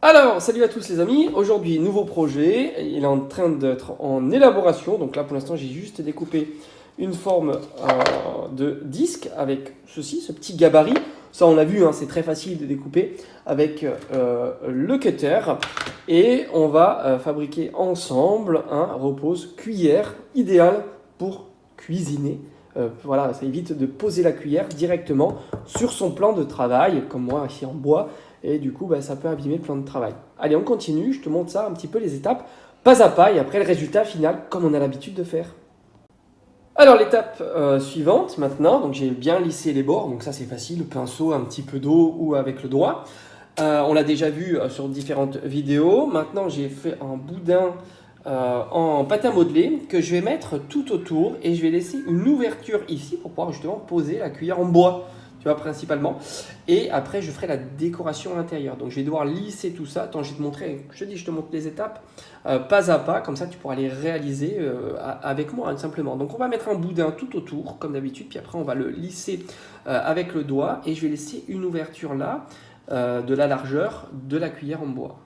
Alors, salut à tous les amis, aujourd'hui nouveau projet, il est en train d'être en élaboration, donc là pour l'instant j'ai juste découpé une forme de disque avec ceci, ce petit gabarit, ça on l'a vu, hein, c'est très facile de découper avec le cutter et on va fabriquer ensemble un repose cuillère idéal pour cuisiner. Voilà, ça évite de poser la cuillère directement sur son plan de travail, comme moi ici en bois. Et du coup, ça peut abîmer le plan de travail. Allez, on continue. Je te montre ça un petit peu les étapes, pas à pas, et après le résultat final, comme on a l'habitude de faire. Alors, l'étape suivante maintenant, donc j'ai bien lissé les bords, donc ça c'est facile, le pinceau, un petit peu d'eau ou avec le doigt. On l'a déjà vu sur différentes vidéos. Maintenant, j'ai fait un boudin en pâte à modeler que je vais mettre tout autour et je vais laisser une ouverture ici pour pouvoir justement poser la cuillère en bois. Tu vois, principalement. Et après, je ferai la décoration à l'intérieur. Donc, je vais devoir lisser tout ça. Attends, je vais te montrer. Je te montre les étapes pas à pas. Comme ça, tu pourras les réaliser avec moi, hein, simplement. Donc, on va mettre un boudin tout autour, comme d'habitude. Puis après, on va le lisser avec le doigt. Et je vais laisser une ouverture là, de la largeur de la cuillère en bois.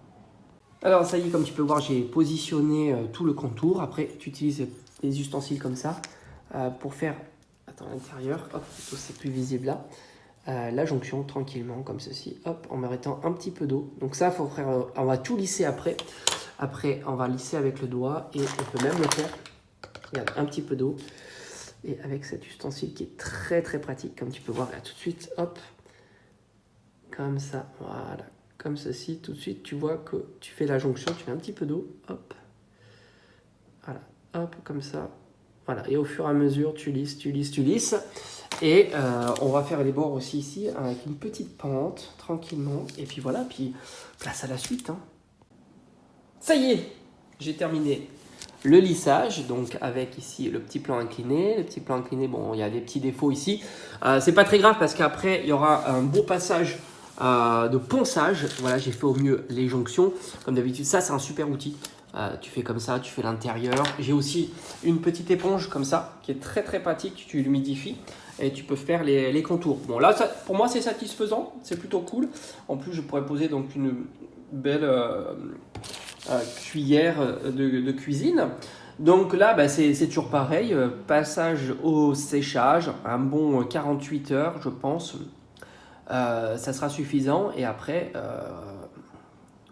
Alors, ça y est, comme tu peux voir, j'ai positionné tout le contour. Après, tu utilises les ustensiles comme ça pour faire... Attends, à l'intérieur. Hop, c'est plus visible là. La jonction tranquillement comme ceci, hop, en mettant un petit peu d'eau. Donc ça, faut faire, on va tout lisser après. Après, on va lisser avec le doigt et on peut même le faire. Regarde, un petit peu d'eau et avec cet ustensile qui est très très pratique, comme tu peux voir là tout de suite, hop, comme ça, voilà, comme ceci. Tout de suite, tu vois que tu fais la jonction, tu mets un petit peu d'eau, hop, voilà, hop, comme ça. Voilà, et au fur et à mesure, tu lisses, tu lisses, tu lisses. Et on va faire les bords aussi ici avec une petite pente, tranquillement. Et puis voilà, puis place à la suite. Hein. Ça y est, j'ai terminé le lissage, donc avec ici le petit plan incliné. Le petit plan incliné, bon, il y a des petits défauts ici. C'est pas très grave parce qu'après, il y aura un beau passage de ponçage. Voilà, j'ai fait au mieux les jonctions. Comme d'habitude, ça, c'est un super outil. Tu fais comme ça, tu fais l'intérieur. J'ai aussi une petite éponge comme ça qui est très très pratique. Tu l'humidifies et tu peux faire les contours. Bon là, ça, pour moi, c'est satisfaisant, c'est plutôt cool. En plus, je pourrais poser donc une belle cuillère de cuisine. Donc là, c'est toujours pareil. Passage au séchage, un bon 48 heures, je pense. Ça sera suffisant et après,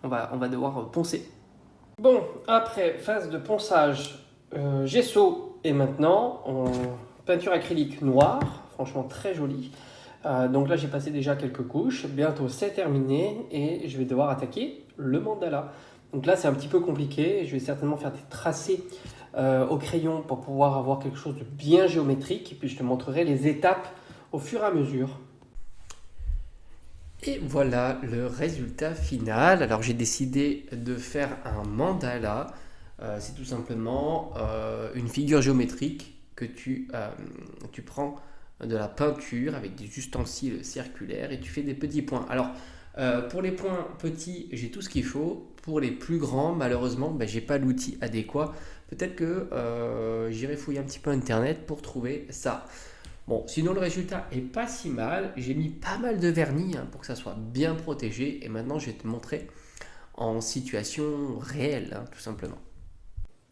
on va devoir poncer. Bon, après phase de ponçage, gesso et maintenant en peinture acrylique noire, franchement très jolie. Donc là j'ai passé déjà quelques couches, bientôt c'est terminé et je vais devoir attaquer le mandala. Donc là c'est un petit peu compliqué, je vais certainement faire des tracés au crayon pour pouvoir avoir quelque chose de bien géométrique et puis je te montrerai les étapes au fur et à mesure. Et voilà le résultat final. Alors j'ai décidé de faire un mandala. C'est tout simplement une figure géométrique que tu prends de la peinture avec des ustensiles circulaires et tu fais des petits points. Alors pour les points petits, j'ai tout ce qu'il faut. Pour les plus grands, malheureusement, j'ai pas l'outil adéquat. Peut-être que j'irai fouiller un petit peu internet pour trouver ça. Bon, sinon le résultat est pas si mal. J'ai mis pas mal de vernis pour que ça soit bien protégé. Et maintenant, je vais te montrer en situation réelle, tout simplement.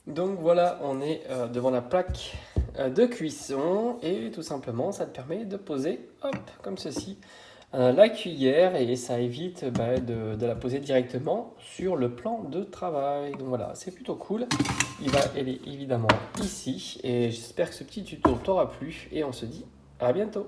Donc voilà, on est devant la plaque de cuisson. Et tout simplement, ça te permet de poser, hop, comme ceci, la cuillère. Et ça évite de la poser directement sur le plan de travail. Donc voilà, c'est plutôt cool. Elle est évidemment ici et j'espère que ce petit tuto t'aura plu et on se dit à bientôt.